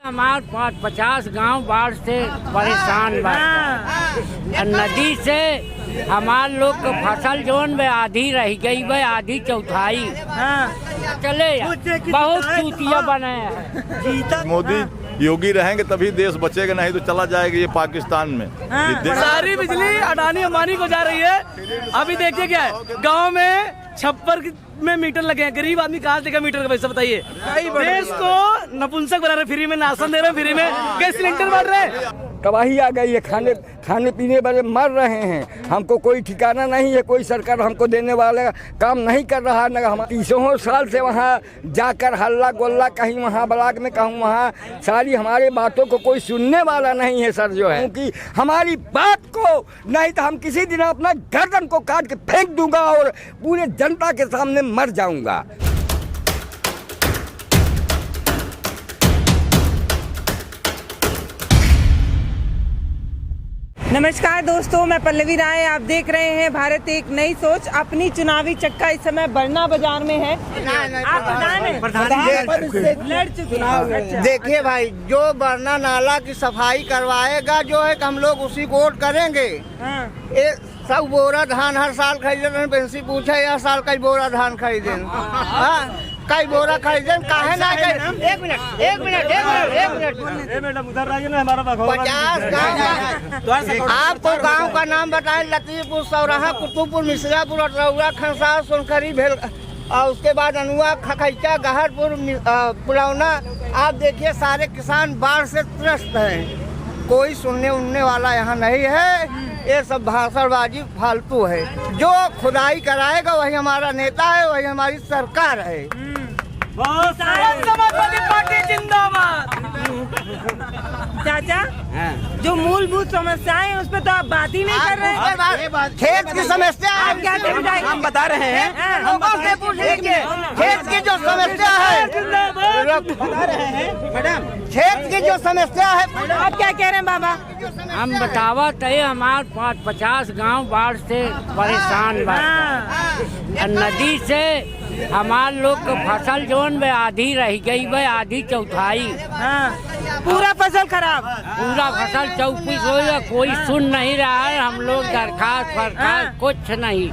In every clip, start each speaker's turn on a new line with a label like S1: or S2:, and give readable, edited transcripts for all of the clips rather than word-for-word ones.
S1: हमारे 50 गांव बाढ़ से परेशान बा। नदी से हमार लोग के फसल जोन में आधी रह गई बे, आधी चौथाई चले बहुत चूतिया बने हैं।
S2: मोदी योगी रहेंगे तभी देश बचेगा, नहीं तो चला जाएगा ये पाकिस्तान में।
S3: सारी बिजली अडानी अंबानी को जा रही है। अभी देखिए क्या है, गांव में छप्पर में मीटर लगे हैं। गरीब आदमी कहाँ देगा मीटर का पैसा बताइए। देश को नपुंसक बना रहे, फ्री में राशन दे रहे, फ्री में गैस सिलेंडर बढ़ रहे।
S4: तबाही आ गई है, खाने पीने वाले मर रहे हैं। हमको कोई ठिकाना नहीं है, कोई सरकार हमको देने वाला काम नहीं कर रहा है। हम 30 साल से वहाँ जाकर हल्ला गोल्ला कहीं वहाँ ब्लॉक में कहूँ वहाँ सारी हमारे बातों को कोई सुनने वाला नहीं है सर जो है। क्योंकि हमारी बात को नहीं तो हम किसी दिन अपना गर्दन को काट के फेंक दूंगा और पूरे जनता के सामने मर जाऊंगा।
S5: नमस्कार दोस्तों, मैं पल्लवी राय। आप देख रहे हैं भारत एक नई सोच। अपनी चुनावी चक्का इस समय बरना बाजार में है। आप लड़ चुके हैं।
S6: देखिए भाई, जो बरना नाला की सफाई करवाएगा जो है हम लोग उसी को वोट करेंगे। ये सब बोरा धान हर साल खरीदे, पेंसी पूछे यह साल कई बोरा धान खरीदे, कई बोरा खरीदे काहे ना। एक मिनट
S3: उधर रहिए ना, हमारा
S6: 50 गाँव। आपको गांव का नाम बताएं, लतीफपुर, सौराहा, कुतुबपुर, मिश्रापुर, अटरौरा, खनसार, सोनखरी, भेल और उसके बाद अनुआ, खखैचा, गहरपुर, पुलौना। आप देखिए सारे किसान बाढ़ से त्रस्त हैं। कोई सुनने उनने वाला यहाँ नहीं है। ये सब भाषणबाजी फालतू है। जो खुदाई कराएगा वही हमारा नेता है, वही हमारी सरकार है।
S3: समाजवादी पार्टी जिंदाबाद।
S5: चाचा, जो मूलभूत समस्याएं उस पर तो आप बात ही नहीं कर रहे हैं।
S6: खेत की समस्या
S5: आप क्या
S6: हम बता रहे हैं। खेत की जो समस्या है, मैडम, खेत की जो समस्या है।
S5: आप क्या कह रहे हैं बाबा?
S1: हम बतावत है हमारे 50 गांव बाढ़ से परेशान बा। नदी से हमार लोग के फसल जोन में आधी रह गई बे, आधी चौथाई
S5: पूरा फसल खराब।
S1: पूरा फसल चौपीस हो गया। कोई सुन नहीं रहा है। हम लोग दरखास्त फरखास्त कुछ नहीं,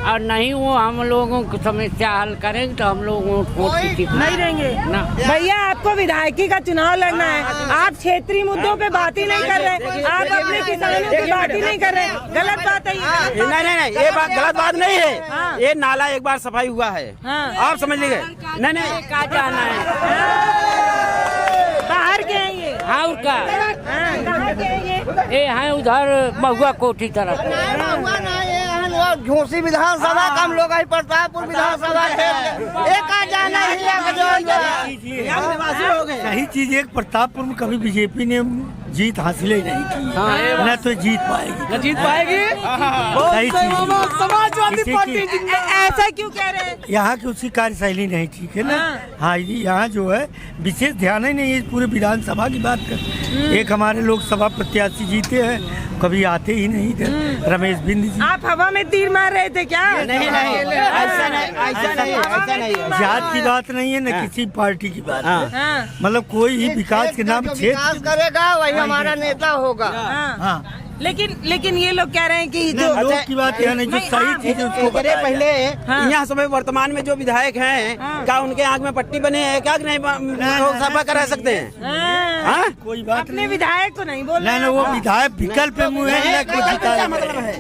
S1: और नहीं वो हम लोगों की समस्या हल करेंगे तो हम लोग
S5: नहीं देंगे
S1: ना।
S5: भैया, आपको विधायकी का चुनाव लड़ना है, आप क्षेत्रीय मुद्दों पे बात ही नहीं कर रहे। आप अपने किसानों की बात ही नहीं कर रहे। गलत बात है ये।
S7: नहीं, ये बात गलत बात नहीं है। ये नाला एक बार सफाई हुआ है, आप समझ लीजिए। नहीं
S1: कहा जाना है।
S5: बाहर के हैं ये?
S1: हाँ का
S5: कहाँ के हैं ये?
S1: हैं उधर महुआ कोठी तरफ।
S6: झूसी विधानसभा का हम लोग प्रतापपुर विधानसभा एक आ जाना
S3: सही चीज। एक प्रतापपुर में कभी बीजेपी ने जीत हासिल ही नहीं की, न तो जीत पाएगी।
S5: समाजवादी पार्टी ऐसा क्यों कह रहे हैं?
S3: यहाँ की उसकी कार्यशैली नहीं ठीक है ना। हाँ, यहाँ जो है विशेष ध्यान ही नहीं है। पूरे विधानसभा की बात कर, एक हमारे लोकसभा प्रत्याशी जीते हैं, कभी आते ही नहीं थे, रमेश बिंद जी।
S5: आप हवा में तीर मार रहे थे क्या?
S7: नहीं, ऐसा नहीं।
S3: जात की बात नहीं है, न किसी पार्टी की बात है। मतलब कोई ही विकास के नाम
S6: विकास करेगा वही हमारा नेता होगा।
S3: हाँ,
S5: लेकिन ये लोग कह रहे हैं कि जो
S3: लोग की बात यह नहीं, जो सही चीज है उसको बताया।
S7: पहले यहाँ समय वर्तमान में जो विधायक हैं, क्या उनके आँख में पट्टी बने हैं क्या? नहीं, सफा करा सकते हैं।
S3: कोई बात
S5: अपने विधायक को नहीं बोल
S3: नहीं, वो विधायक विकल्प में
S7: मतलब है?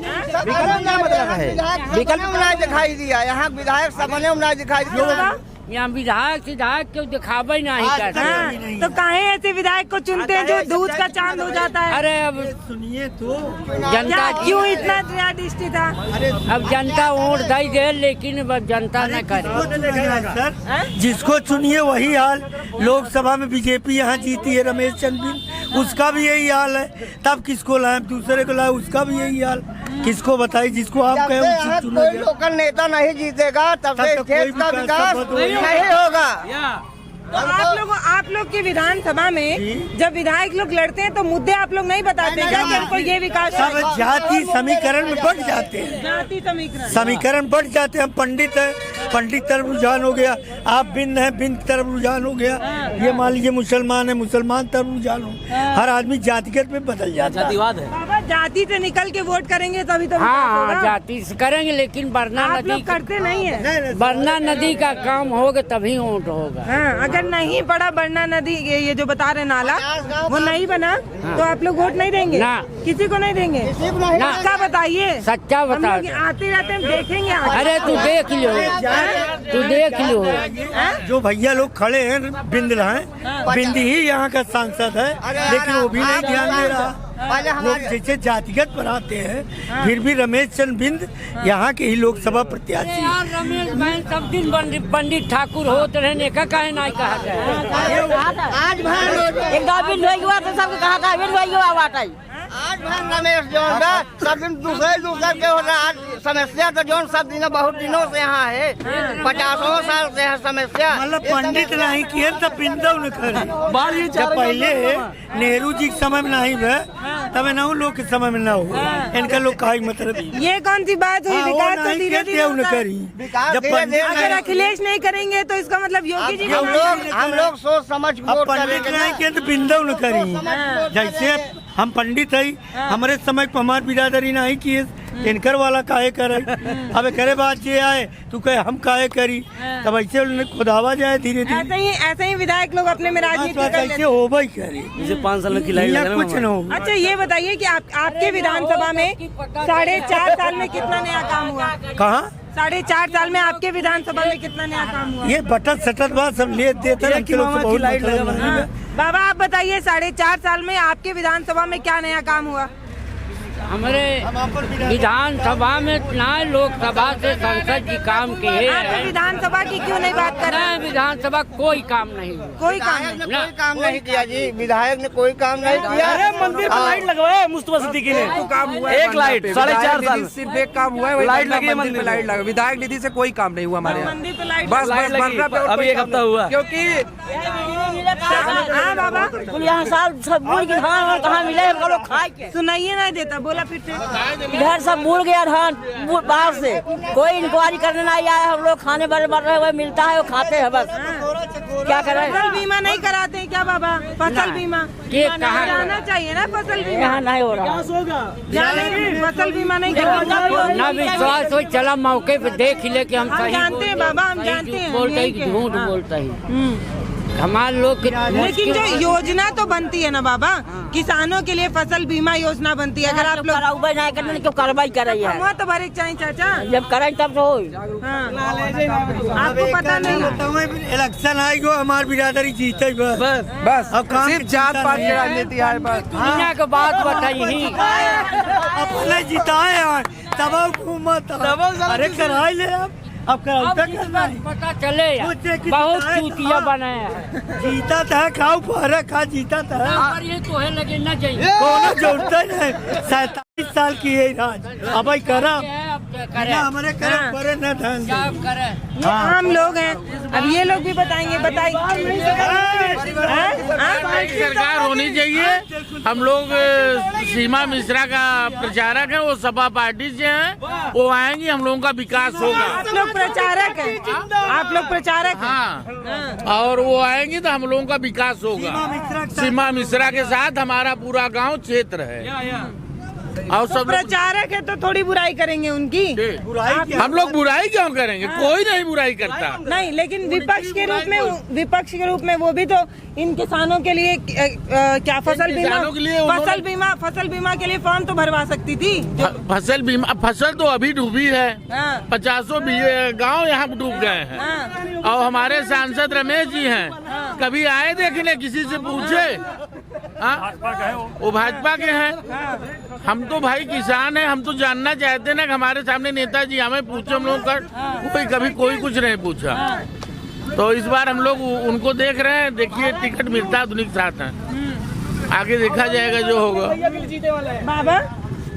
S6: विकल्प में नहीं दिखाई दिया। यहाँ विधायक सबने नहीं दिखाई दिया।
S1: यहाँ विधायक क्यों दिखावे नहीं करते।
S5: तो काहे ऐसे विधायक को चुनते हैं जो दूध का चांद हो जाता है?
S1: अरे अब
S3: सुनिए तो,
S1: जनता
S5: क्यों इतना दृष्टि था?
S1: अब जनता वोट दे, लेकिन अब जनता न करे।
S3: सर, जिसको चुनिए वही हाल। लोकसभा में बीजेपी यहाँ जीती है, रमेश चंद्र, उसका भी यही हाल है। तब किसको लाए? दूसरे को लाए, उसका भी यही हाल। किसको बताइए? जिसको आप कहे
S6: कोई लोकल नेता नहीं जीतेगा तब से खेत का विकास नहीं होगा।
S5: आप लोग की विधानसभा में जब विधायक लोग लड़ते हैं तो मुद्दे आप लोग नहीं बताते क्या कि हमको ये विकास
S8: सब जाति समीकरण में बढ़ जाते हैं,
S5: जाति
S8: समीकरण बढ़ जाते हैं। हम पंडित है, पंडित तरफ रुझान हो गया, आप बिंद है, बिंद तरफ रुझान हो गया, ये मान लीजिए मुसलमान है, मुसलमान तरफ रुझान हो, हर आदमी जातिगत में बदल जाता है।
S3: जातिवाद है।
S5: बाबा जाति से निकल के वोट करेंगे तभी तो
S1: हाँ जाति से करेंगे, लेकिन बरना
S5: आप
S1: नदी
S5: लोग करते नहीं है।
S1: बरना नदी का काम होगा तभी वोट होगा।
S5: हाँ, अगर नहीं पड़ा बरना नदी ये जो बता रहे नाला वो नहीं बना तो आप लोग वोट नहीं देंगे
S1: ना,
S5: किसी को नहीं देंगे
S1: ना।
S5: सच्चा बताइए,
S1: सच्चा बता।
S5: हम लोग आते रहते हैं देखेंगे।
S1: अरे तू देख लो, तू देख लो।
S8: जो भैया लोग खड़े हैं बिंद हैं, बिंद ही यहाँ का सांसद है, लेकिन वो भी नहीं ध्यान दे रहा। लोग जैसे जातिगत पर आते हैं, फिर भी रमेश चंद्र बिंद यहाँ के ही लोकसभा प्रत्याशी।
S1: यार रमेश भाई सब दिन पंडित ठाकुर होते रहे का कहे नहीं कहा जाए।
S6: आज
S9: एक बिंद हुआ तो सबके कहा था बिंद हुआ बात
S6: आज रमेश जोन बा सब दिन दूसरे के हो रहा। आज समस्या तो जोन सब दिन बहुत दिनों से यहाँ है, 50 साल से है समस्या।
S8: मतलब पंडित नहीं किए तब बिंदव न करे। जब पहले नेहरू जी के समय में नहीं हुआ, तब न लोग के समय में न हुआ। इनका लोग का मतलब
S5: ये कौन सी बात हुई? विकास तो धीरे धीरे
S8: जब
S5: अगर अखिलेश नहीं करेंगे तो इसका मतलब योगी जी
S6: हम लोग सोच समझ वोट
S8: पंडित नहीं किए तो बिंदव न करी। जैसे हम पंडित है, हमारे समय पर हमारी बिरादरी नहीं किए, इनकर वाला काहे करे। अब करे बात ये आए तू कहे हम काहे करी, तब ऐसे खुदावा जाए धीरे धीरे।
S5: ऐसे ही विधायक लोग अपने में राजनीति कर लेते
S8: ऐसे हो भाई करे।
S3: जैसे 5 साल की लाइन लगा
S8: कुछ न हो।
S5: अच्छा ये बताइए कि आपके विधानसभा में 4.5 साल में कितना नया काम हुआ?
S8: कहाँ
S5: 4.5 साल में आपके विधानसभा में कितना नया काम हुआ?
S8: ये बटन सटन बात सब ले देते हैं।
S5: बाबा आप बताइए 4.5 साल में आपके विधानसभा में क्या नया काम हुआ?
S1: हमारे विधानसभा में ना लोकसभा से संसद जी काम किए हैं।
S5: विधानसभा की क्यों नहीं बात कर रहे हैं?
S1: विधानसभा कोई काम नहीं,
S5: कोई
S6: काम नहीं किया जी। विधायक ने कोई काम नहीं किया।
S3: अरे मंदिर पर लाइट लगवाया मुस्तफा सिद्दीकी ने,
S10: काम हुआ
S3: एक लाइट 4.5 साल
S10: सिर्फ एक काम हुआ है,
S3: लाइट लगी है मंदिर पे,
S10: लाइट लगा। विधायक निधि से कोई काम नहीं हुआ हमारे यहाँ।
S5: मंदिर पे लाइट
S10: बस
S3: लाइट लगी, अभी एक हफ्ता हुआ।
S10: क्योंकि
S5: हाँ बाबा
S9: यहाँ साल सब मुड़ के धान कहाँ मिले हम लोग खाए के।
S5: सुनाइए ना देता, बोला फिर से।
S9: इधर सब मुड़ गया धान बाहर से, कोई इंक्वायरी करने नहीं आया। हम लोग खाने वाले मर रहे हुए मिलता है वो खाते हैं बस। क्या करें?
S5: फसल बीमा नहीं कराते हैं क्या बाबा? फसल बीमा जाना चाहिए ना, फसल बीमा
S9: यहाँ नहीं हो रहा।
S5: फसल बीमा नहीं कराते
S1: ना विश्वास हो। चला मौके पे देख ले कि हम सही
S5: जानते हैं बाबा, हम जानते हैं
S1: बोलते ही झूठ बोलते ही। हमारे लोग
S5: लेकिन जो योजना तो बनती है ना बाबा, किसानों के लिए फसल बीमा योजना बनती है। अगर आप लोग
S9: नहीं करने क्यों कार्रवाई कर रही है?
S5: वो तो भरे चाहिए चाचा,
S9: जब करें तब तो
S5: आपको पता नहीं।
S8: इलेक्शन आएगा हमारी बिरादरी जीते
S10: बस
S8: अब काम
S10: सिर्फ जात पात की राजनीति है बस।
S1: दुनिया की बात बताइए।
S8: अपने जिताए हैं तब हुकूमत अरे कराई ले अब
S1: पता चले बहुत चूतिया बनाए हैं।
S8: जीता था खाओ पहरे खा जीता था।
S1: ये तो है लगे न जाइए
S8: कोनो जोड़ते नहीं। 47 साल की है राज अब भाई करा हमारे करे परे न ढंग
S1: करे।
S5: आम लोग हैं, अब ये लोग भी बताएंगे। बताइए
S11: सरकार होनी चाहिए। हम लोग सीमा मिश्रा का प्रचारक है, वो सपा पार्टी से हैं, वो आएंगे हम लोगों का विकास होगा।
S5: आप लोग प्रचारक हैं, आप लोग प्रचारक
S11: हाँ, और वो आएंगे तो हम लोगों का विकास होगा। सीमा मिश्रा के साथ हमारा पूरा गांव क्षेत्र है और सब
S5: प्रचारक है तो थोड़ी बुराई करेंगे उनकी।
S11: हम लोग बुराई क्यों करेंगे? कोई नहीं बुराई करता।
S5: नहीं, लेकिन विपक्ष के रूप में वो भी तो इन किसानों के लिए क्या फसल बीमा के लिए फॉर्म तो भरवा सकती थी।
S11: फसल बीमा, फसल तो अभी डूबी है। 50 गांव यहाँ डूब गए हैं। और हमारे सांसद रमेश जी हैं, कभी आए देखने किसी से पूछे? वो भाजपा के हैं। हम तो भाई किसान हैं, हम तो जानना चाहते हैं ना कि हमारे सामने नेताजी हमें पूछे, हम लोग कर कभी कोई कुछ नहीं पूछा। तो इस बार हम लोग उनको देख रहे हैं। देखिए टिकट मिलता है उन्हीं के साथ है, आगे देखा जाएगा जो होगा।
S5: बाबा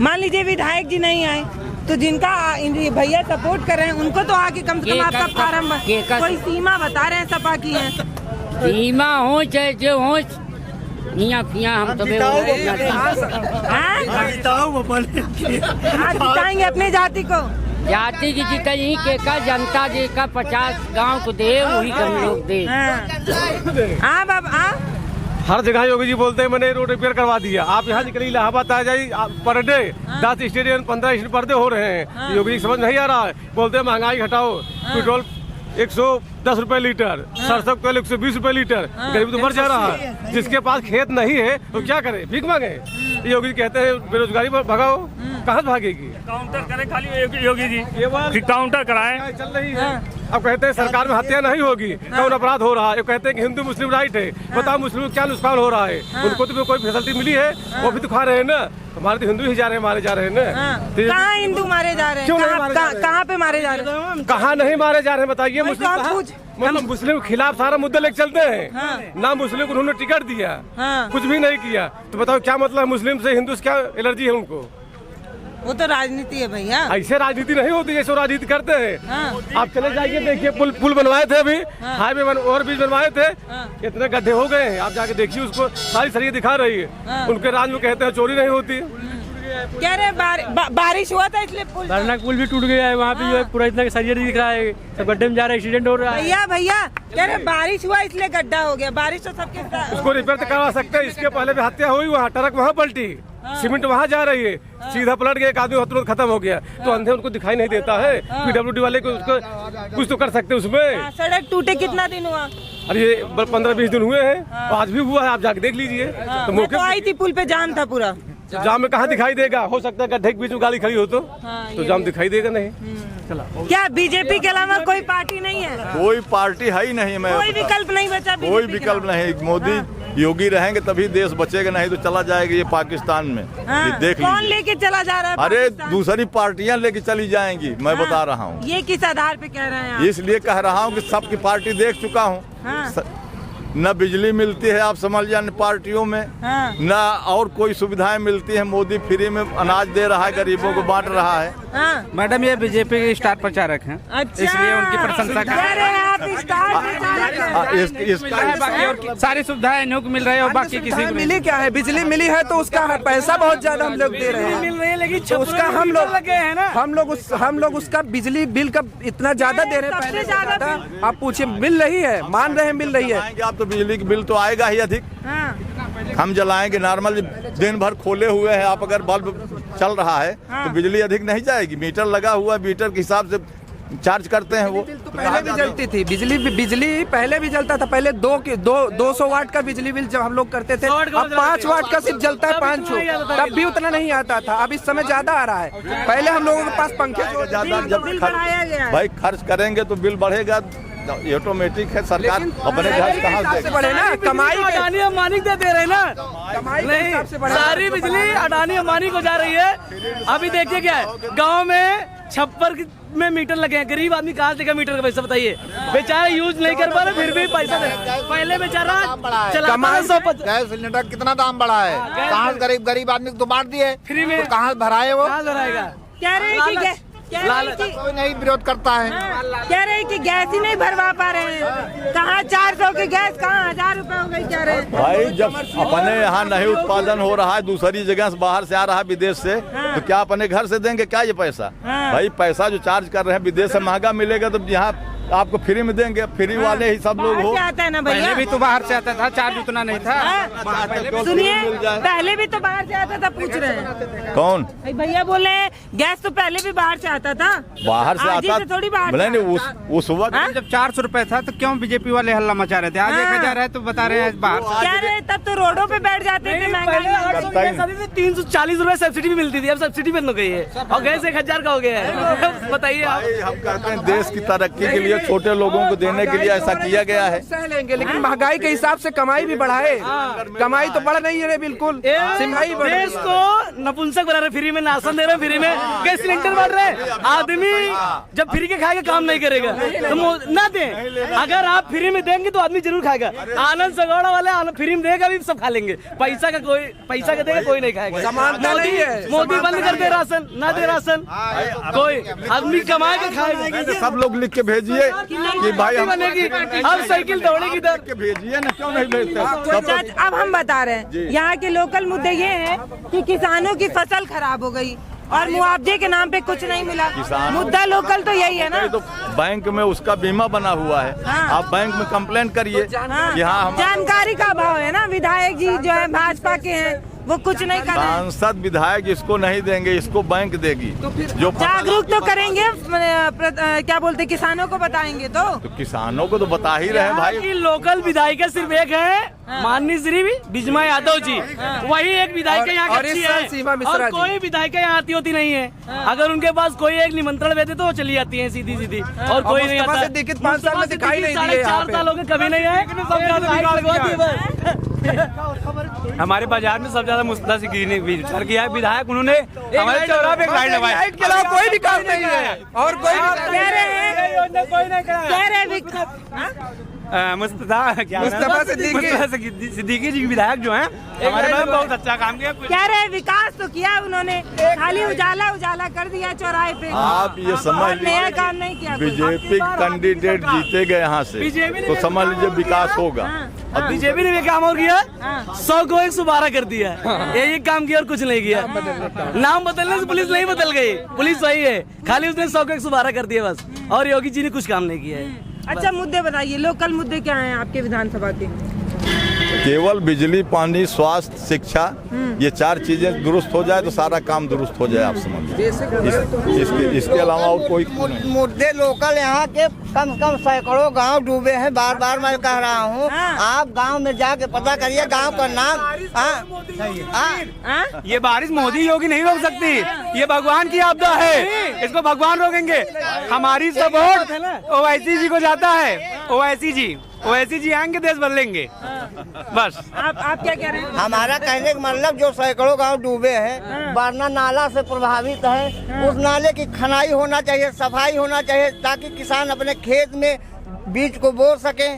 S5: मान लीजिए विधायक जी नहीं आए तो जिनका भैया सपोर्ट कर रहे हैं उनको तो आके कम से कम आपका फार्म कोई सीमा बता रहे हैं सपा की है
S1: बीमा हो चाहे जो हो, हियाँ पियाँ हम तो
S5: जिताएंगे अपनी जाति को।
S1: जाति की जीता यही के का जनता जी का 50 गांव को दे, वही हम लोग दे।
S5: हाँ बाबा,
S12: हर जगह योगी जी बोलते हैं मैंने रोड रिपेयर करवा दिया। आप यहाँ निकली इलाहाबाद आ जाइए, per day 10 stadium 15 stadium per day हो रहे हैं। योगी जी समझ नहीं आ रहा है। बोलते हैं महंगाई घटाओ, पेट्रोल 110 रुपए लीटर, सरसों तेल 120 रुपए लीटर। गरीब तो मर जा रहा है। जिसके पास खेत नहीं है वो क्या करे, भीख मांगे। योगी जी कहते हैं बेरोजगारी भगाओ, कहाँ से भागेगी?
S13: काउंटर करें खाली योगी जी, काउंटर कराएं।
S12: चल रही है। अब कहते हैं सरकार में हत्या नहीं होगी, कौन अपराध हो रहा है? कहते हैं कि हिंदू मुस्लिम राइट है, बताओ मुस्लिम क्या नुकसान हो रहा है? उनको तो कोई फैसिलिटी मिली है? वो भी तो खा रहे हैं ना। हमारे तो हिंदू ही जा रहे हैं, मारे जा रहे हैं ना।
S5: कहाँ हिंदू मारे जा रहे हैं? कहाँ पे मारे जा रहे हैं?
S12: कहाँ नहीं मारे जा रहे हैं बताइए? मुस्लिम मुस्लिम के खिलाफ सारा मुद्दा लेके चलते हैं ना। मुस्लिम को उन्होंने टिकट दिया, कुछ भी नहीं किया, तो बताओ क्या मतलब? मुस्लिम से हिंदू से क्या एलर्जी है उनको?
S5: वो तो राजनीति है भैया।
S12: ऐसे राजनीति नहीं होती जैसे राजनीति करते हैं। आप चले जाइए, देखिए पुल बनवाए थे अभी, हाईवे और बीच बनवाए थे, कितने गड्ढे हो गए हैं। आप जाके देखिए उसको, सारी सरिये दिखा रही है। उनके राज में कहते हैं चोरी नहीं होती।
S5: कह रहे बारिश हुआ था इसलिए
S13: पुल भी टूट गया है। वहाँ पे जो है पूरा इतना सरिया दिख रहा है, सब गड्ढे में जा रहा है, एक्सीडेंट हो रहा है।
S5: भैया कह रहे बारिश हुआ इसलिए गड्ढा हो गया। बारिश तो सबके साथ।
S12: उसको रिपेयर तो करवा सकते हैं। इसके पहले भी हत्या हुई, वहाँ ट्रक वहाँ पलटी, सीमेंट वहाँ जा रही है, सीधा पलट गया, एक आदमी तुरंत खत्म हो गया। तो अंधे उनको दिखाई नहीं देता है। PWD वाले को उसको कुछ तो कर सकते उसमें।
S5: सड़क टूटे कितना दिन हुआ?
S12: अरे ये 15-20 दिन हुए हैं, आज भी हुआ है। आप जाके देख लीजिए।
S5: तो मौके आई थी, पुल पे जाम था पूरा।
S12: जाम में कहाँ दिखाई देगा? हो सकता है गड्ढे के बीच में गाड़ी खड़ी हो तो जाम दिखाई देगा नहीं। चला
S5: क्या बीजेपी के अलावा कोई पार्टी नहीं है?
S2: कोई पार्टी है ही नहीं। मैं
S5: कोई विकल्प नहीं बचा?
S2: कोई विकल्प नहीं। मोदी योगी रहेंगे तभी देश बचेगा, नहीं तो चला जाएगा ये पाकिस्तान में। ये देख लीजिए।
S5: कौन लेके चला जा रहा है?
S2: अरे दूसरी पार्टियां लेके चली जाएंगी, मैं बता रहा हूँ।
S5: ये किस आधार पे कह रहे हैं?
S2: इसलिए कह रहा हूँ कि सबकी पार्टी देख चुका हूँ। न बिजली मिलती है, आप समझ जाए पार्टियों में, न और कोई सुविधाएं मिलती है। मोदी फ्री में अनाज दे रहा है, गरीबों को बांट रहा है।
S10: मैडम ये बीजेपी के स्टार प्रचारक हैं, इसलिए उनकी प्रशंसा कर बाकी और सारी सुविधाएं इन्हों को मिल रही है और बाकी किसी को मिली क्या है? बिजली मिली है तो उसका पैसा बहुत ज्यादा हम लोग दे रहे हैं, मिल रही है, लेकिन उसका हम लोग उसका बिजली बिल का इतना ज्यादा दे रहे हैं। पहले ज्यादा आप पूछिए, मिल रही है, मान रहे हैं मिल रही है।
S2: आप तो बिजली का बिल तो आएगा ही अधिक। हम जलाएंगे नॉर्मल, दिन भर खोले हुए हैं। आप अगर बल्ब चल रहा है तो बिजली अधिक नहीं जाएगी। मीटर लगा हुआ, मीटर के हिसाब से चार्ज करते हैं। वो
S10: तो पहले भी जलती थी बिजली पहले भी जलता था। पहले 200 वाट का बिजली बिल जब हम लोग करते थे, अब 5 वाट का सिर्फ जलता है 500, तब भी उतना नहीं आता था। अब इस समय ज्यादा आ रहा है। पहले हम लोगों के पास पंखे
S2: ज्यादा, जब भाई खर्च करेंगे तो बिल बढ़ेगा, ऑटोमेटिक है। सरकार अपने घर कहाँ से
S3: बढ़े ना? कमाई अडानी अंबानी दे रहे ना, कमाई नहीं। सारी बिजली अडानी अंबानी को जा रही है। अभी देखिए क्या है, गांव में छप्पर में मीटर लगे हैं। गरीब आदमी कहाँ से मीटर का पैसा बताइए? बेचारा यूज नहीं कर पा रहे, फिर भी पैसा दे। पहले बेचारा
S14: गैस सिलेंडर कितना दाम बढ़ा है, कहाँ गरीब आदमी को तो बांट दिए फ्री में, कहाँ भराए? वो
S5: भराएगा? कह रहे हैं
S14: कोई नहीं विरोध करता है।
S5: कह रहे हैं कि गैस ही नहीं भरवा पा रहे हैं। कहाँ 400 की गैस, कहाँ 1000 रुपए हो गई? कह रहे हैं
S2: भाई जब अपने यहाँ नहीं उत्पादन हो रहा है, दूसरी जगह से बाहर से आ रहा है विदेश से, तो क्या अपने घर से देंगे क्या ये पैसा? भाई पैसा जो चार्ज कर रहे हैं विदेश से महंगा मिलेगा, तो यहाँ आपको फ्री में देंगे। फ्री वाले ही सब लोग हो।
S5: आता है ना भैया,
S10: पहले भी तो बाहर से आता था, चार्ज उतना नहीं था।
S5: सुनिए, पहले भी तो बाहर से आता था, पूछ रहे हैं
S2: कौन
S5: भैया? बोले गैस तो पहले भी बाहर से आता था।
S2: बाहर से आता
S5: थोड़ी बाहर
S2: उस वक्त
S10: जब 400 रुपए था तो क्यों बीजेपी वाले हल्ला मचा रहे थे? आज 1000 है तो बता रहे हैं बाहर।
S5: कह रहे तब तो रोडों पे बैठ जाते थे। महंगाई
S3: 340 रुपए सब्सिडी भी मिलती थी, अब सब्सिडी बंद हो गई है और गैस 1000 का हो गया है। बताइए आप।
S2: हम कहते हैं देश की तरक्की के लिए छोटे लोगों को देने के लिए ऐसा किया गया है।
S10: सह लेंगे, लेकिन महंगाई के हिसाब से कमाई भी बढ़ाए। कमाई तो बढ़ नहीं है बिल्कुल, महंगाई
S3: देश को नपुंसक बना रहे, फ्री में राशन दे रहे, फ्री में गैस सिलेंडर बढ़ रहे, आदमी जब फ्री के खाएगा काम नहीं करेगा तो ना दें। अगर आप फ्री में देंगे तो आदमी जरूर खाएगा। आनंद सगौड़ा वाले फ्री में देगा भी सब खा लेंगे, पैसा का देगा कोई नहीं खाएगा। मोदी बंद कर दे राशन, ना दे राशन, कोई आदमी कमा के खाएगा।
S2: सब लोग लिख के भेजिए कि भाई
S3: बनेगी, अब साइकिल दौड़ेगी इधर
S2: के भेजिए ना, क्यों नहीं भेजते?
S5: अब हम बता रहे हैं यहाँ के लोकल मुद्दे ये हैं कि किसानों की फसल खराब हो गई और मुआवजे के नाम पे कुछ नहीं मिला। मुद्दा लोकल तो यही है ना।
S2: तो बैंक में उसका बीमा बना हुआ है, आप बैंक में कंप्लेन करिए।
S5: जानकारी का अभाव है ना। विधायक जी जो है भाजपा के हैं वो कुछ नहीं कर रहे हैं।
S2: सांसद विधायक इसको नहीं देंगे, इसको बैंक देगी। जो
S5: जागरूक तो करेंगे, क्या बोलते किसानों को बताएंगे तो
S2: किसानों को तो बता ही रहे भाई।
S3: कि लोकल विधायक सिर्फ एक है, माननीय श्री बिजमा यादव जी, वही एक विधायक यहाँ अच्छी है और कोई विधायक यहाँ आती होती नहीं है। अगर उनके पास कोई एक निमंत्रण देते तो वो चली जाती है सीधी सीधी, और कोई नहीं आता।
S10: 5 साल में दिखाई नहीं दिए,
S3: 4 साल हो गए कभी नहीं आए।
S13: हमारे बाजार में सबसे ज्यादा मुस्तफा सिद्दीकी ने विचार किया है विधायक, उन्होंने हमारे चौराहे पे एक लाइट लगाई।
S10: लाइट के अलावा कोई भी काम नहीं है और कोई
S5: कह रहे
S10: मुस्तफा
S13: सिद्दीकी जी विधायक जो हैं हमारे पास बहुत अच्छा काम किया।
S5: कह रहे विकास तो किया उन्होंने, खाली उजाला कर दिया चौराहे पे।
S2: आप ये समझ
S5: नया काम नहीं किया।
S2: बीजेपी कैंडिडेट जीतेगा यहाँ से तो समझ लीजिए विकास होगा।
S3: अब बीजेपी ने भी काम और किया, 100 को 112 कर दिया, यही काम किया और कुछ नहीं किया। नाम बदलने से पुलिस नहीं बदल गई, पुलिस वही है, खाली उसने 100 को 112 कर दिया बस, और योगी जी ने कुछ काम नहीं किया है।
S5: अच्छा मुद्दे बताइए, लोकल मुद्दे क्या हैं आपके विधानसभा के?
S2: केवल बिजली, पानी, स्वास्थ्य, शिक्षा, ये 4 चीजें दुरुस्त हो जाए तो सारा काम दुरुस्त हो जाए। आप समझिए इसके अलावा और कोई
S6: मुद्दे लोकल यहाँ के कम से कम सैकड़ों गांव डूबे हैं। बार बार मैं कह रहा हूँ, आप गांव में जाके पता करिए गांव का नाम।
S13: ये बारिश मोदी योगी नहीं रोक सकती, ये भगवान की आपदा है, इसको भगवान रोकेंगे। हमारी सपोर्ट ओवैसी जी को जाता है, ओवैसी जी आएंगे देश बदलेंगे बस।
S5: आप क्या कह रहे हैं?
S6: हमारा कहने का मतलब जो सैकड़ों गांव डूबे हैं, बारना नाला से प्रभावित है, उस नाले की खनाई होना चाहिए, सफाई होना चाहिए, ताकि किसान अपने खेत में बीज को बो सके,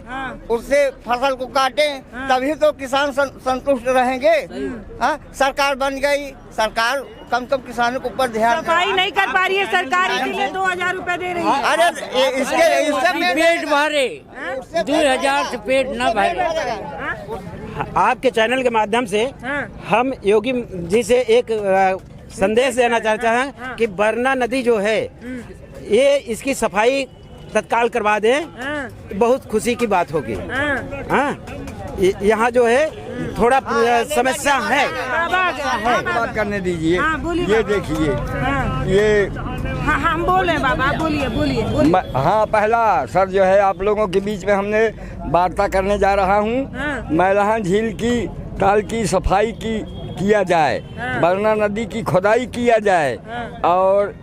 S6: उससे फसल को काटे, तभी तो किसान संतुष्ट रहेंगे। सरकार बन गई, सरकार कम किसानों के ऊपर ध्यान।
S5: सफाई नहीं कर पा रही है सरकार, इसीलिए 2000 रुपए दे रही है।
S6: अरे इससे
S1: पेट भरे, 2000 से पेट न भरे।
S7: आपके चैनल के माध्यम से हम योगी जी से एक संदेश देना चाहते हैं कि बरना नदी जो है ये इसकी सफाई तत्काल करवा दें, बहुत खुशी की बात होगी। यहाँ जो है थोड़ा समस्या है।
S4: बात करने दीजिए। ये देखिए, ये
S5: हम बोल रहे हैं बाबा, बोलिए।
S4: हाँ, पहला सर जो है आप लोगों के बीच में हमने वार्ता करने जा रहा हूँ। मैलान झील की ताल की सफाई किया जाए, बरना नदी की खुदाई किया जाए और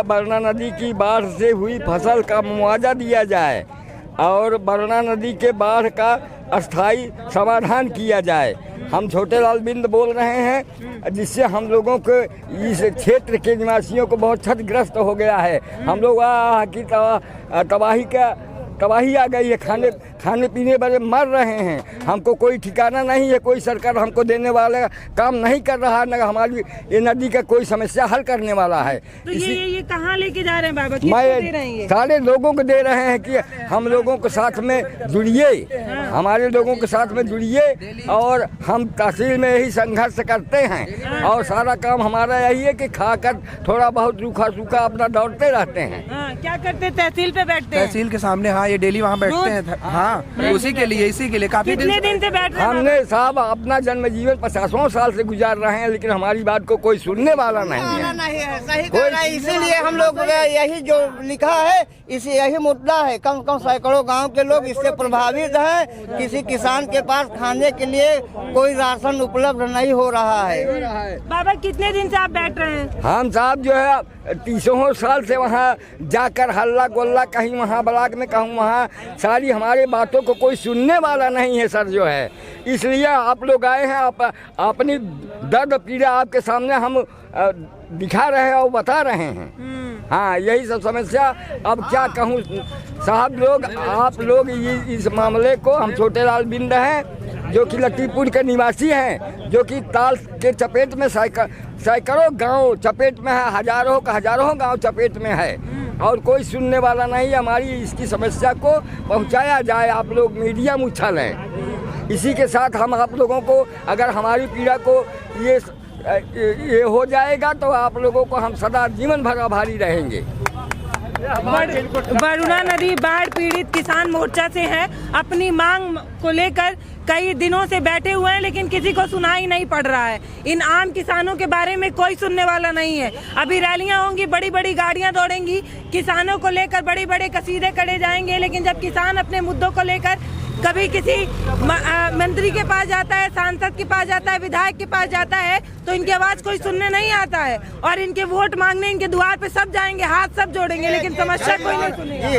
S4: बरना नदी की बाढ़ से हुई फसल का मुआवजा दिया जाए और बरना नदी के बाढ़ का अस्थायी समाधान किया जाए। हम छोटे लाल बिंद बोल रहे हैं, जिससे हम लोगों को इस क्षेत्र के निवासियों को बहुत क्षतिग्रस्त हो गया है। हम लोग की तबाही आ गई है, खाने पीने वाले मर रहे हैं। हमको कोई ठिकाना नहीं है, कोई सरकार हमको देने वाला काम नहीं कर रहा, न हमारी ये नदी का कोई समस्या हल करने वाला है।
S5: तो ये कहाँ लेके जा रहे हैं बाबा?
S4: मैं सारे लोगों को दे रहे हैं कि हम लोगों के साथ में जुड़िए, हमारे लोगों के साथ में जुड़िए और हम तहसील में यही संघर्ष करते हैं और सारा काम हमारा यही है कि खाकर थोड़ा बहुत रूखा सूखा अपना दौड़ते रहते हैं।
S5: क्या करते हैं? तहसील पे बैठते हैं,
S10: तहसील के सामने। हाँ, ये डेली वहाँ बैठते हैं। हाँ, इसी के लिए काफी
S5: कितने दिन से बैठ रहे हैं?
S4: हमने साहब अपना जन्म जीवन 50 साल से गुजार रहे हैं, लेकिन हमारी बात को कोई सुनने वाला नहीं है।
S6: सही कह रहा है, इसीलिए हम लोग यही जो लिखा है यही मुद्दा है। कम सैकड़ों गांव के लोग इससे प्रभावित हैं। किसी किसान के पास खाने के लिए कोई राशन उपलब्ध नहीं हो रहा है।
S5: बाबा कितने दिन से आप बैठ रहे हैं?
S4: हम साहब जो है 30 साल से वहाँ जाकर हल्ला गोल्ला, कहीं वहाँ ब्लॉक में, कहूँ वहाँ सारी हमारे बातों को कोई सुनने वाला नहीं है सर जो है। इसलिए आप लोग आए हैं, आप अपनी दर्द पीड़ा आपके सामने हम दिखा रहे हैं और बता रहे हैं। हाँ, यही सब समस्या। अब क्या कहूँ साहब लोग, आप लोग इस मामले को, हम छोटे लाल बिंद हैं जो कि लतीपुर के निवासी हैं, जो कि ताल के चपेट में सैकड़ों गांव चपेट में है, हजारों गांव चपेट में है और कोई सुनने वाला नहीं। हमारी इसकी समस्या को पहुंचाया जाए, आप लोग मीडिया में उछालें। इसी के साथ हम आप लोगों को, अगर हमारी पीड़ा को ये हो जाएगा तो आप लोगों को हम सदा जीवन भर आभारी रहेंगे।
S5: वरुणा नदी बाढ़ पीड़ित किसान मोर्चा से हैं, अपनी मांग को लेकर कई दिनों से बैठे हुए हैं, लेकिन किसी को सुनाई नहीं पड़ रहा है। इन आम किसानों के बारे में कोई सुनने वाला नहीं है। अभी रैलियां होंगी, बड़ी बड़ी गाड़ियां दौड़ेंगी, किसानों को लेकर बड़े बड़े कसीदे करे जाएंगे, लेकिन जब किसान अपने मुद्दों को लेकर कभी किसी मंत्री के पास जाता है, सांसद के पास जाता है, विधायक के पास जाता है, तो इनकी आवाज कोई सुनने नहीं आता है। और इनके वोट मांगने इनके द्वार पे सब जाएंगे, हाथ सब जोड़ेंगे, लेकिन समस्या कोई नहीं सुनेगा।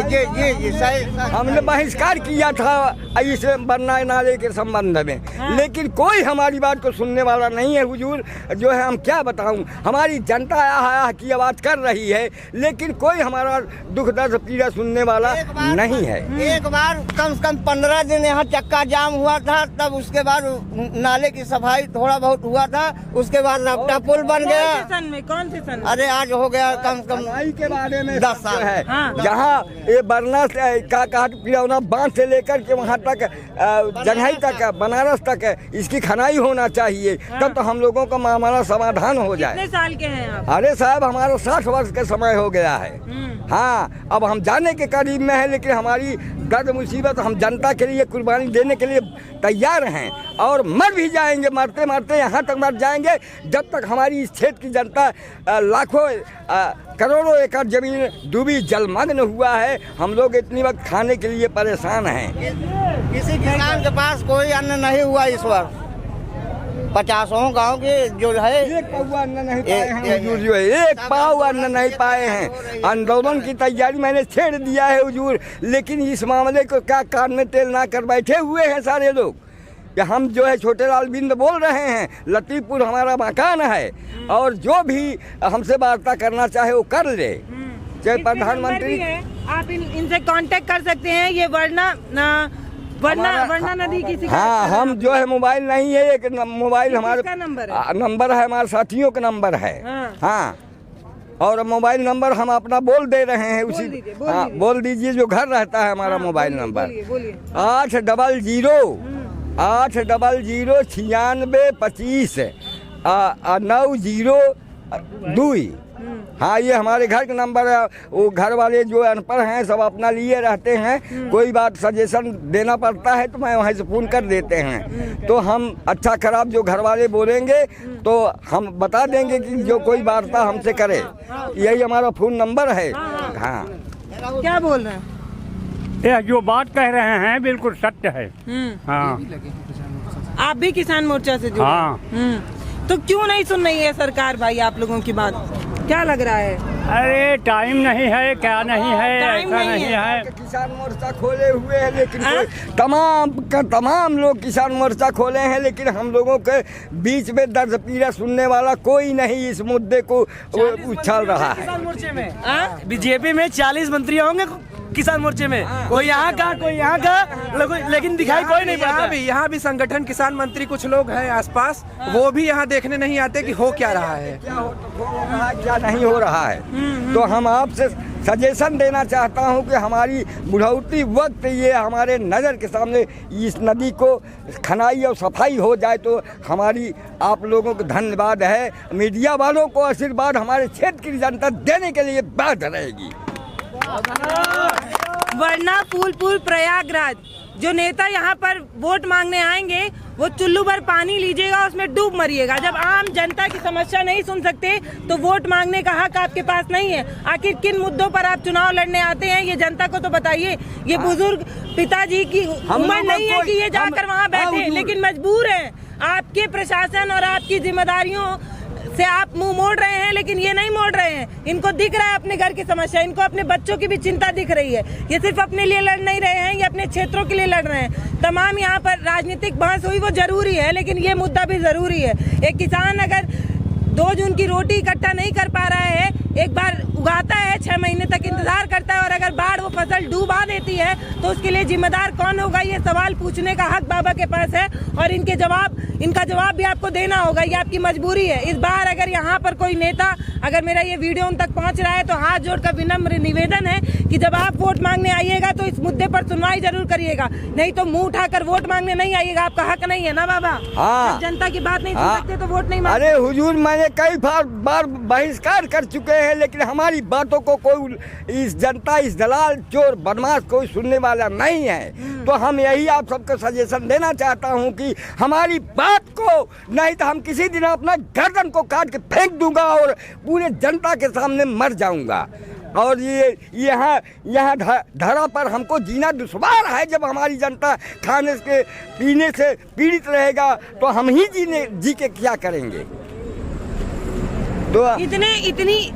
S4: हमने बहिष्कार किया था इस बरना नाले के संबंध में, लेकिन कोई हमारी बात को सुनने वाला नहीं है हुजूर। जो है हम क्या बताऊं, हमारी जनता आया की आवाज कर रही है, लेकिन कोई हमारा दुख दर्द पीड़ा सुनने वाला नहीं है।
S6: एक बार कम से कम 15 दिन यहाँ चक्का जाम हुआ था, तब उसके बाद नाले की सफाई थोड़ा बहुत हुआ था, उसके बाद रपटा पुल बन गया।
S5: कौन से सन में?
S6: अरे आज हो गया कम से कम
S4: के बारे में
S6: 10 साल
S4: है। जहाँ ये बरना से पिरौना बांध से लेकर के वहाँ तक जंघई तक, बनारस तक इसकी खनाई होना चाहिए, तब तो हम लोगों का हमारा समाधान हो जाए।
S5: कितने साल के हैं आप?
S4: अरे साहब, हमारा 60 वर्ष का समय हो गया है। हाँ, अब हम जाने के करीब में है, लेकिन हमारी दर्द मुसीबत हम जनता के लिए कुर्बानी देने के लिए तैयार हैं और मर भी जाएंगे, मरते मरते यहाँ तक मर जाएंगे जब तक हमारी इस क्षेत्र की जनता लाखों करोड़ों एकड़ जमीन डूबी जलमग्न हुआ है। हम लोग इतनी वक्त खाने के लिए परेशान हैं।
S6: किसी किसान के पास कोई अन्न नहीं हुआ इस बार। 50 गांव के जो है
S4: एक पाव अन्न नहीं पाए हैं हुजूर, एक पाव अन्न नहीं पाए हैं। आंदोलन की तैयारी मैंने छेड़ दिया है हुजूर, लेकिन इस मामले को क्या कान में तेल ना कर बैठे हुए हैं सारे लोग। कि हम जो है छोटे लाल बिंद बोल रहे हैं, लतीपुर हमारा मकान है और जो भी हमसे वार्ता करना चाहे वो कर ले, चाहे प्रधानमंत्री।
S5: आप इनसे कांटेक्ट कर सकते हैं। ये वरना नदी की।
S4: हाँ, हम जो है मोबाइल नहीं है, एक मोबाइल हमारे नंबर है, हमारे साथियों का नंबर है। हाँ, और मोबाइल नंबर हम अपना बोल दे रहे हैं, उसी बोल दीजिए जो घर रहता है हमारा मोबाइल नंबर 800 9625 902। हाँ, ये हमारे घर का नंबर है। वो घर वाले जो अनपढ़ हैं सब अपना लिए रहते हैं, कोई बात सजेशन देना पड़ता है तो मैं वहीं से फोन कर देते हैं। तो हम अच्छा खराब जो घर वाले बोलेंगे तो हम बता देंगे कि जो कोई वार्ता हमसे करे। यही हमारा फोन नंबर है। हाँ,
S5: क्या बोल रहे हैं?
S15: ये जो बात कह रहे हैं बिल्कुल सत्य है। हाँ,
S5: आप भी किसान मोर्चा से जुड़े?
S15: हाँ।
S5: तो क्यों नहीं सुन रही है सरकार भाई आप लोगों की बात? क्या लग रहा है?
S15: अरे टाइम नहीं है, क्या नहीं है, ऐसा नहीं है।
S4: किसान मोर्चा खोले हुए हैं, लेकिन तमाम लोग किसान मोर्चा खोले हैं, लेकिन हम लोगों के बीच में दर्द पीड़ा सुनने वाला कोई नहीं इस मुद्दे को उछाल रहा है।
S3: किसान मोर्चे में बीजेपी में 40 मंत्री होंगे किसान मोर्चे में, कोई यहाँ का कोई यहाँ का, लेकिन दिखाई कोई नहीं पड़ता।
S10: यहाँ भी संगठन किसान मंत्री कुछ लोग हैं आसपास, वो भी यहाँ देखने नहीं आते कि हो क्या रहा है,
S4: क्या नहीं हो रहा है। तो हम आपसे सजेशन देना चाहता हूँ कि हमारी बुढ़ौती वक्त ये हमारे नज़र के सामने इस नदी को खनाई और सफाई हो जाए तो हमारी आप लोगों को धन्यवाद है। मीडिया वालों को आशीर्वाद हमारे क्षेत्र की जनता देने के लिए बाध्य रहेगी।
S5: वरना फूलपुर प्रयागराज जो नेता यहाँ पर वोट मांगने आएंगे वो चुल्लू भर पानी लीजिएगा, उसमें डूब मरिएगा। जब आम जनता की समस्या नहीं सुन सकते तो वोट मांगने का हक आपके पास नहीं है। आखिर किन मुद्दों पर आप चुनाव लड़ने आते हैं ये जनता को तो बताइए। ये बुजुर्ग पिताजी की उम्र नहीं है कि ये जाकर वहाँ बैठे, लेकिन मजबूर हैं। आपके प्रशासन और आपकी जिम्मेदारियों से आप मुंह मोड़ रहे हैं, लेकिन ये नहीं मोड़ रहे हैं। इनको दिख रहा है अपने घर की समस्या, इनको अपने बच्चों की भी चिंता दिख रही है। ये सिर्फ अपने लिए लड़ नहीं रहे हैं, ये अपने क्षेत्रों के लिए लड़ रहे हैं। तमाम यहाँ पर राजनीतिक बहस हुई वो जरूरी है, लेकिन ये मुद्दा भी जरूरी है। एक किसान अगर 2 जून की रोटी इकट्ठा नहीं कर पा रहा है, एक बार उगाता है, 6 महीने तक इंतजार करता है, और अगर बाढ़ वो फसल डूबा देती है तो उसके लिए जिम्मेदार कौन होगा? ये सवाल पूछने का हक बाबा के पास है, और इनका जवाब भी आपको देना होगा। ये आपकी मजबूरी है। इस बार अगर यहाँ पर कोई नेता, अगर मेरा ये वीडियो उन तक पहुँच रहा है, तो हाथ जोड़कर विनम्र निवेदन है कि जब आप वोट मांगने आइएगा तो इस मुद्दे पर सुनवाई जरूर करिएगा, नहीं तो मुंह उठाकर वोट मांगने नहीं आइएगा। आपका हक नहीं है ना बाबा?
S4: हाँ।
S5: जनता की बात नहीं सुन सकते तो वोट नहीं मांगते।
S4: अरे हुजूर, मैंने कई बार बहिष्कार कर चुके हैं, लेकिन हमारी बातों को कोई इस जनता, इस दलाल, चोर, बदमाश कोई सुनने वाला नहीं है। तो हम यही आप सबको सजेशन देना चाहता हूं कि हमारी बात को, नहीं तो हम किसी दिन अपना गर्दन को काट के फेंक दूंगा और पूरे जनता के सामने मर जाऊंगा। और ये यहाँ धरा पर हमको जीना दुश्वार है। जब हमारी जनता खाने से पीने से पीड़ित रहेगा तो हम ही जी के क्या करेंगे? तो
S5: इतनी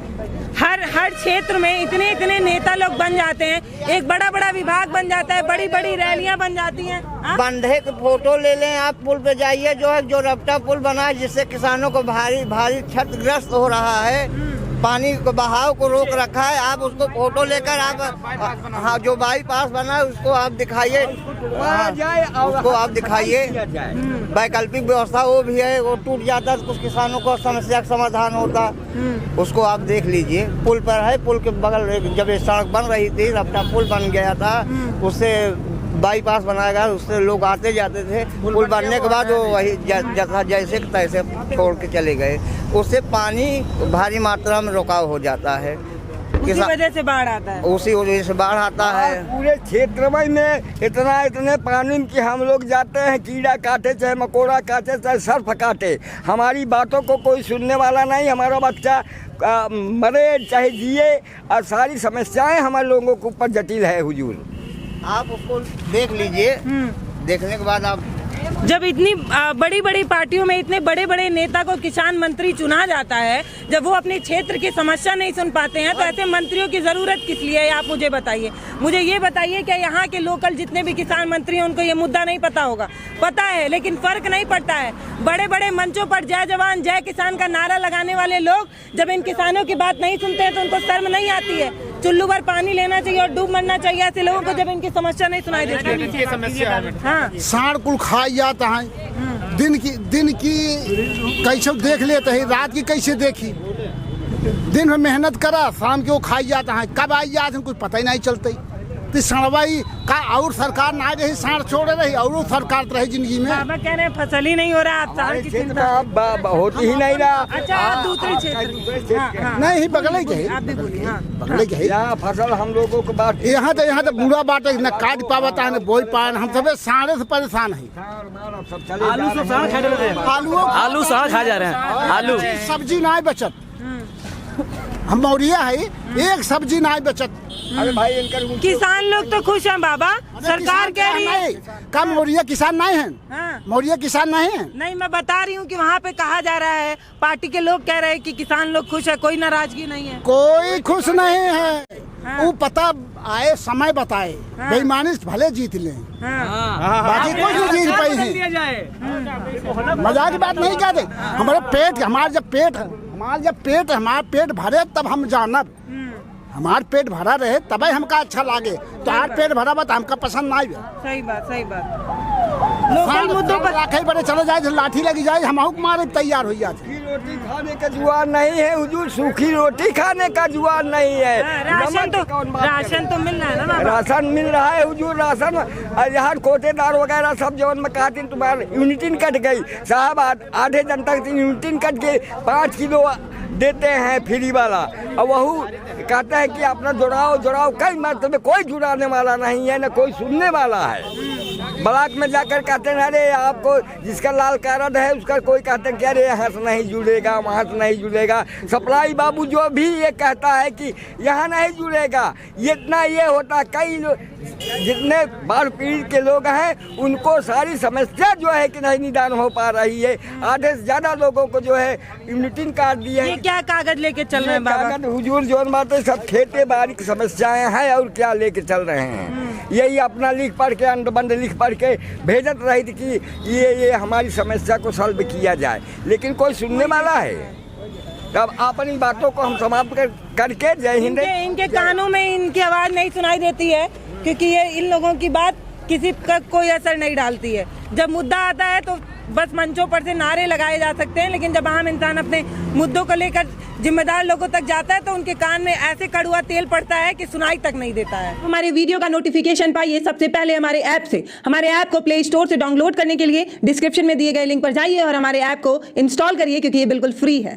S5: हर क्षेत्र में इतने नेता लोग बन जाते हैं, एक बड़ा विभाग बन जाता है, बड़ी रैलियां बन जाती हैं।
S6: बंधे की फोटो ले लें, आप पुल पे जाइए, जो रफ्ता पुल बना है जिससे किसानों को भारी क्षतिग्रस्त हो रहा है, पानी को बहाव को रोक रखा है। आप उसको फोटो लेकर आप, हाँ, जो बाईपास बना है उसको आप दिखाइए, उसको आप दिखाइए। वैकल्पिक व्यवस्था वो भी है, वो टूट जाता है, कुछ किसानों को समस्या का समाधान होता, उसको आप देख लीजिए। पुल पर है, पुल के बगल जब ये सड़क बन रही थी, रफ्ता पुल बन गया था, उससे बाईपास बनाया गया, उससे लोग आते जाते थे। पुल बनने के बाद वो वही जैसे तैसे छोड़ के चले गए, उससे पानी भारी मात्रा में रुकाव हो जाता है,
S5: उसी वजह से बाढ़ आता है।
S6: उसी वजह से बाढ़ आता है।
S4: पूरे क्षेत्र में इतने पानी की हम लोग जाते हैं, कीड़ा काटे चाहे मकोड़ा काटे चाहे सर्फ काटे, हमारी बातों को कोई सुनने वाला नहीं। हमारा बच्चा मरे चाहे जिए, और सारी समस्याएं हमारे लोगों के ऊपर जटिल है हुजूर।
S6: आप उसको देख लीजिए, देखने के बाद आप,
S5: जब इतनी बड़ी पार्टियों में इतने बड़े नेता को किसान मंत्री चुना जाता है, जब वो अपने क्षेत्र की समस्या नहीं सुन पाते हैं, तो ऐसे मंत्रियों की जरूरत किस लिए है? आप मुझे बताइए। मुझे ये बताइए कि यहाँ के लोकल जितने भी किसान मंत्री हैं उनको ये मुद्दा नहीं पता होगा? पता है, लेकिन फर्क नहीं पड़ता है। बड़े मंचों पर जय जवान जय किसान का नारा लगाने वाले लोग जब इन किसानों की बात नहीं सुनते हैं तो उनको शर्म नहीं आती है? चुल्लू भर पानी लेना चाहिए और डूब मरना चाहिए ऐसे लोगों को जब इनकी समस्या नहीं सुनाई देती। हाँ,
S16: साढ़ कुल खाई जाता है, दिन की कैसे देख लेते हैं, रात की कैसे देखी, दिन में मेहनत करा, शाम के वो खाई जाता है, कब आई जाते हैं कुछ पता ही नहीं चलता। तो सड़वाई का और सरकार ना रही, साढ़ छोड़ रही और सरकार तो रही जिंदगी में।
S5: बाबा कह रहे हैं फसल ही नहीं हो रहा, आप साढ़ की चिंता
S4: होती ही नहीं रहा।
S5: अच्छा, आप दूसरे क्षेत्र
S16: नहीं, बगल के बगल के
S4: फसल हम लोगों को बात,
S16: यहाँ तो बुरा बात है, न काट पावता है न बोई पाए, हम सब साढ़े से परेशान है।
S3: आलू साग खा जा रहे हैं, आलू
S16: सब्जी ना बचत, हम मौरिया है, एक सब्जी ना बचत।
S4: अरे भाई,
S5: किसान लोग तो खुश हैं बाबा, सरकार कह रही है।
S16: क्या मौरिया किसान नहीं है?
S5: हाँ।
S16: मौरिया किसान नहीं है।
S5: नहीं, मैं बता रही हूँ कि वहाँ पे कहा जा रहा है, पार्टी के लोग कह रहे हैं कि किसान लोग खुश है, कोई नाराजगी नहीं है।
S16: कोई खुश नहीं है। हाँ। वो पता आए समय बताए। हाँ। बेईमानी भले जीत ले, बाकी कुछ नहीं जीत पाई है। मजाक की बात नहीं कहते। हमारा जब पेट भरे तब हम जानब, हमार पेट भरा रहे तभी हमका अच्छा लागे। तो आज पेट भरा बात हमका पसंद नहीं है।
S5: सही बात। लोकल मुद्दों पर
S16: राखे बड़े चले जाए, लाठी लगी जाए, हम मारे तैयार हो जाते।
S4: रोटी खाने का जुआर नहीं है हुजूर, सूखी रोटी खाने का जुआर नहीं है।
S5: राशन तो मिल रहा है ना?
S4: राशन मिल रहा है हुजूर, राशन यहाँ कोटेदार वगैरह सब जवन में कहते तुम्हारे यूनिटिन कट गई साहब, आधे जनता यूनिटिन कट के 5 किलो देते हैं फ्री वाला, और वह कहता है कि अपना जुड़ाओ कई मरतबे कोई जुड़ाने वाला नहीं है, न कोई सुनने वाला है। ब्लॉक में जाकर कहते हैं अरे आपको जिसका लाल कार्ड है उसका कोई कहते हैं कि अरे यहाँ से नहीं जुड़ेगा, वहाँ से नहीं जुड़ेगा। सप्लाई बाबू जो भी ये कहता है कि यहाँ नहीं जुड़ेगा, इतना ये होता। कई जितने बाढ़ पीड़ित के लोग हैं उनको सारी समस्या जो है कि नहीं निदान हो पा रही है। आधे से ज्यादा लोगों को जो है इम्यूनिटी कार्ड दिए हैं।
S5: ये क्या कागज लेके चल रहे हैं बाबा?
S4: कागज हुजूर जो बातें सब खेती बाड़ी की समस्याएं हैं और क्या लेके चल रहे हैं। यही अपना लिख पढ़ के अंडबंद लिख पढ़ के भेजत रही थी कि ये हमारी समस्या को सॉल्व किया जाए, लेकिन कोई सुनने वाला है? तब अपनी बातों को हम समाप्त करके जय हिंद।
S5: इनके कानों में इनकी आवाज नहीं सुनाई देती है क्योंकि ये इन लोगों की बात किसी का कोई असर नहीं डालती है। जब मुद्दा आता है तो बस मंचों पर से नारे लगाए जा सकते हैं, लेकिन जब आम इंसान अपने मुद्दों को लेकर जिम्मेदार लोगों तक जाता है तो उनके कान में ऐसे कड़वा तेल पड़ता है कि सुनाई तक नहीं देता है।
S17: हमारे वीडियो का नोटिफिकेशन पाइए सबसे पहले हमारे ऐप से। हमारे ऐप को प्ले स्टोर से डाउनलोड करने के लिए डिस्क्रिप्शन में दिए गए लिंक पर जाइए और हमारे ऐप को इंस्टॉल करिए क्योंकि ये बिल्कुल फ्री है।